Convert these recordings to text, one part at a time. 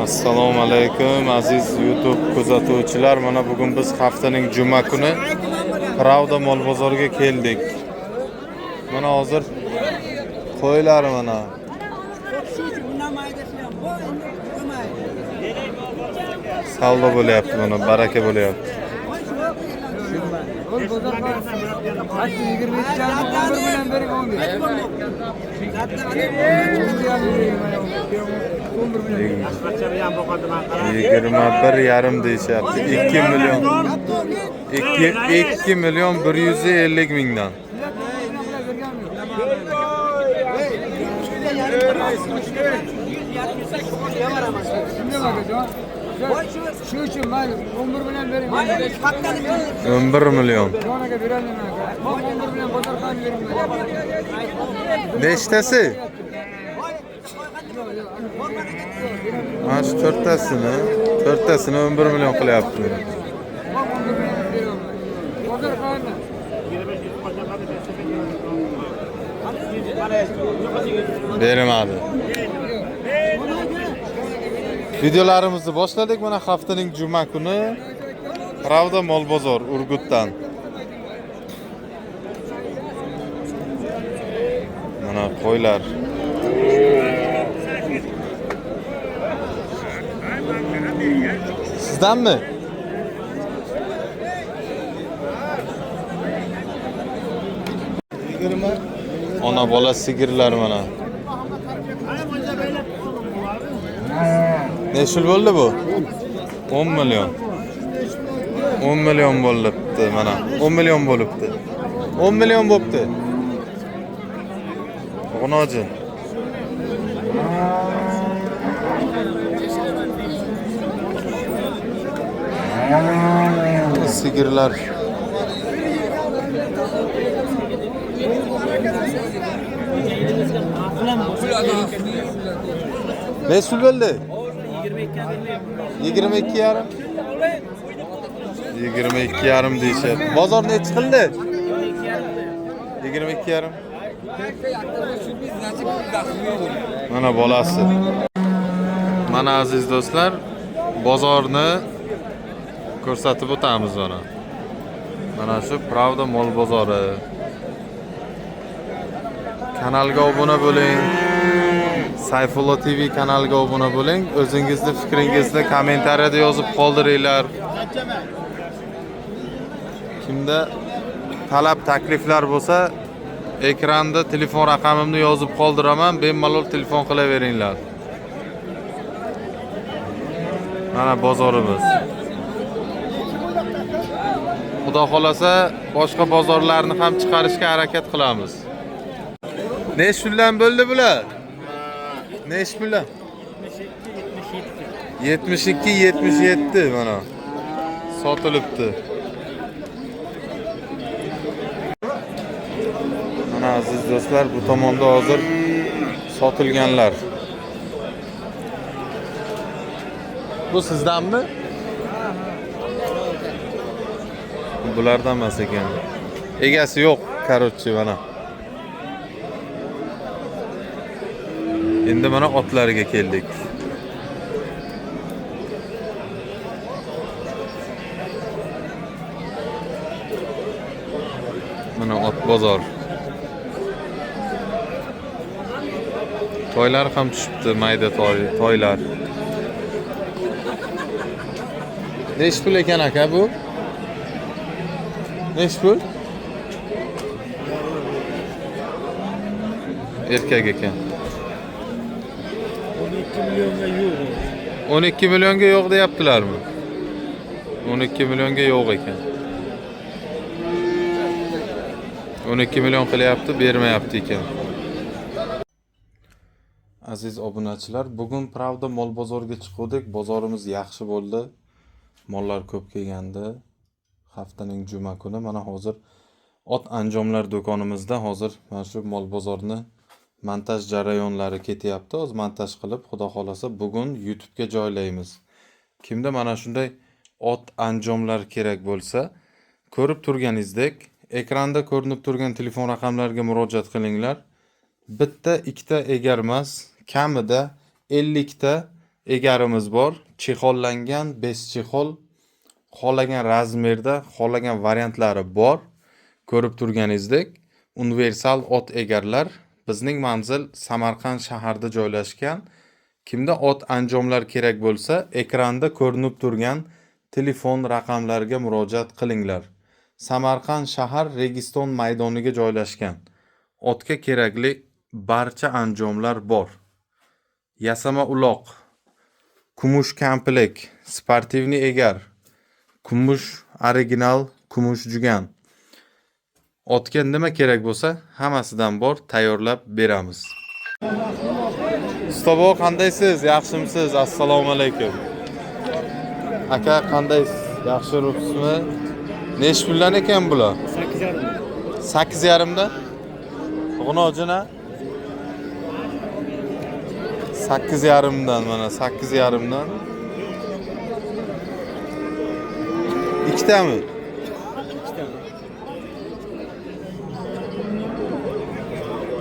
Assalomu alaykum aziz YouTube kuzatuvchilar. Mana bugun biz haftaning juma kuni Pravda mol bozoriga keldik. Mana hozir qo'ylar mana. Savdo bo'lyapti, mana baraka bo'lyapti. Yigirma bir yarim deyishyapti. 2 milyon 150 mingdan. Şu için ben 11 milyon vereyim. 11 milyon. Sonraki verelim. 11 milyon pazar kan verim. Nechtasi? Mana shu to'rttasini 11 milyon qilyapti. Pazar kan. Bermadi. Videolarimizni boshladik. Mana haftaning juma kuni Pravda mol bozor Urgutdan. Mana qo'ylar. Sizdanmi? Ona bola sigirlar mana. Neçil bo'ldi bu? 10 milyon. 10 milyon bo'libdi mana. 10 milyon bo'libdi. 10 milyon bo'libdi. G'unojin. Sigirlar. Neçil bo'ldi? 22 yarim. 22 yarim deyishyapti. Bozor ne chiqildi? 22 yarim. Mana bolasi. Mana aziz do'stlar, bozorni ko'rsatib o'tamiz mana. Mana shu Pravda mol bozori. Kanalga obuna bo'ling. Sayfullo TV kanaliga obuna bo'ling. O'zingizni fikringizni kommentariyada yozib qoldiringlar. Kimda talab takliflar bo'lsa, ekranda telefon raqamimni yozib qoldiraman, bemalol telefon qilaveringlar. Mana bozorimiz. Xudo xolasa boshqa bozorlarni ham chiqarishga harakat qilamiz. Neç puldan bo'ldi bular? Neç puldan? 72-77 mana. Sotilibdi. Mana aziz do'stlar, bu tomonda hozir sotilganlar. Bu sizdanmi? Bulardan emas ekan. Egasi yo'q, korotchi mana. Endi mana otlariga keldik. Mana ot bozor. Toylar ham tushibdi, mayda toylar. Nech pul ekan aka bu? Nech pul? Erkak ekan. 12 milyonga yo'q deyaptilarmi? 12 milyonga yo'q ekan. 12 milyon qilyapti, bermayapti ekan. Aziz obunachilar, bugun Pravda mol bozoriga chiqdik. Bozorimiz yaxshi bo'ldi. Mollar ko'p kelgandi. Haftaning juma kuni mana hozir ot anjomlar do'konimizda hozir mana shu mol bozorni montaj jarayonlari ketyapti. O'z montaj qilib, xudo xolasa bugun YouTube ga joylaymiz. Kimda mana shunday ot anjomlar kerak bo'lsa, ko'rib turganingizdek, ekranda ko'rinib turgan telefon raqamlariga murojaat qilinglar. Bitta, ikkita egar emas, kamida 50 ta egarimiz bor. Chexollangan, bes-chexol, xohlagan razmerda, xohlagan variantlari bor. Ko'rib turganingizdek, universal ot egarlar. Bizning manzil Samarqand shaharida joylashgan. Kimda ot anjomlar kerak bo'lsa, ekranda ko'rinib turgan telefon raqamlariga murojaat qilinglar. Samarqand shahar Registon maydoniga joylashgan. Otga kerakli barcha anjomlar bor. Yasama uloq, kumush komplekt, sportivniy egar, kumush original, kumush jugan. Otga nima kerak bo'lsa, hammasidan bor, tayyorlab beramiz. Ustobo, qandaysiz? Yaxshimisiz? Assalomu alaykum. Aka, qandaysiz? Yaxshiribsizmi? Necha puldan ekan bular? 8,5. 8,5 dan? G'unojina? 8,5 dan, mana 8,5 dan. Ikkitami?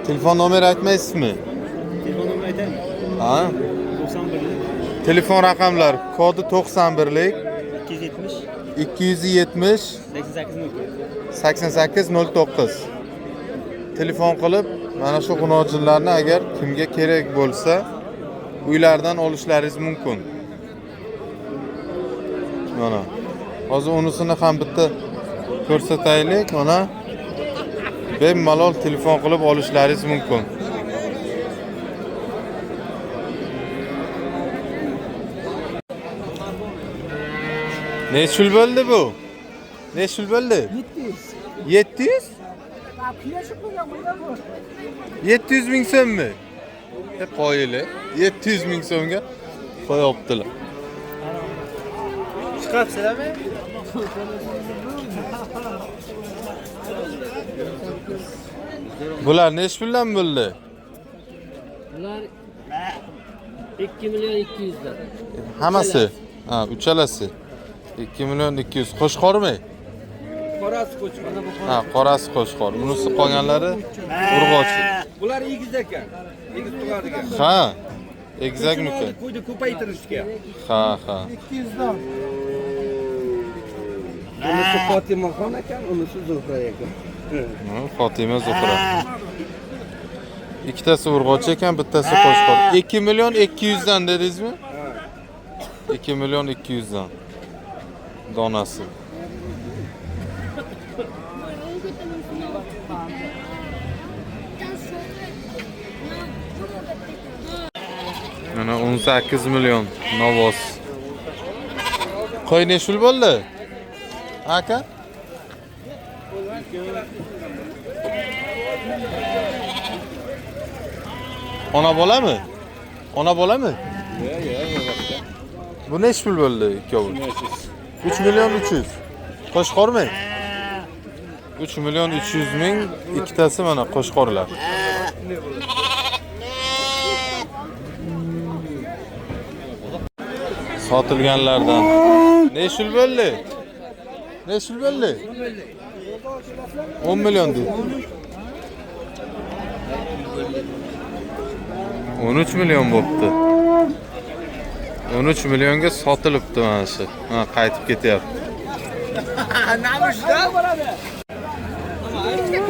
Telefon nomeri aytmaysizmi? Telefon nomerini aytaymi? Ha? 91 Telefon raqamlari kodi 91lik 270 270 88 8809. Telefon qilib, mana shu g'unojinlarni agar kimga kerak bo'lsa, uylardan olishlaringiz mumkin. Mana. Hozir unisini ham bitta ko'rsataylik, mana. Bemalol telefon qilib olishlaringiz mumkin. Necha pul bo'ldi bu? Necha pul bo'ldi? 700? 700 ming so'mmi? Qo'yili. 700 ming so'mga qo'yibdilar. Chiqapsizlarmi? Bular necha puldan bo'ldi? Bular 2 milyon 200 dan. Hammasi? Ha, uchalasi. 2 milyon 200. Qo'shqormi? Qorasi qo'chqor. Ha, qorasi qo'shqor. Bunisi qolganlari urg'ochi. Bular egiz ekan. Egiz tug'adigan. Ha. Egizakmiki? Qo'yni ko'paytirishga. Ha, ha. 200 dan. Unisi Fotimaxon ekan, unisi Zuhra ekan. Fotima Zuhra. Ikkitasi urg'ochi ekan, bittasi qo'shqor. 2 milyon 200 dan dedingizmi? 2 milyon 200 dan. Donasi. Mana 18 milyon Novos. Qo'y nechul bo'ldi? Aka? Ona bolami? Ona bolami? Bu nech pul bo'ldi ikkovi? 3 milyon 300. Qo'shqormi? 3 milyon 300 ming ikkitasi mana qo'shqorlar. Sotilganlardan. Nech pul bo'ldi? Nech pul bo'ldi? 10 milyon dedi. 13 milyon bo'pti. 13 milyonga sotilibdi mana shu. Ha, qaytib ketyapti.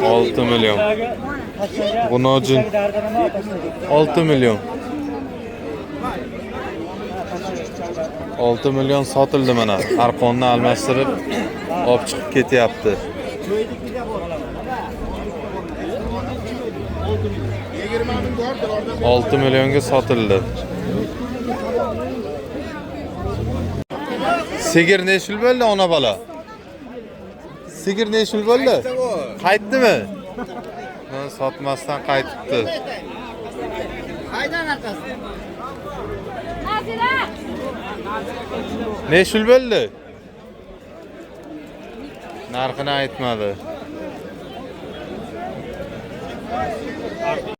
6 milyon. G'unojin 6 milyon. 6 milyon sotildi mana. Arqonni almashtirib olib chiqib ketyapti. 6 milyonga sotildi. Sigir nechil bo'ldi ona bola? Sigir nechil bo'ldi? Qaytdimi? Sotmasdan qaytibdi. Qaydan aqasi? Nechil bo'ldi? Narxini aytmadi.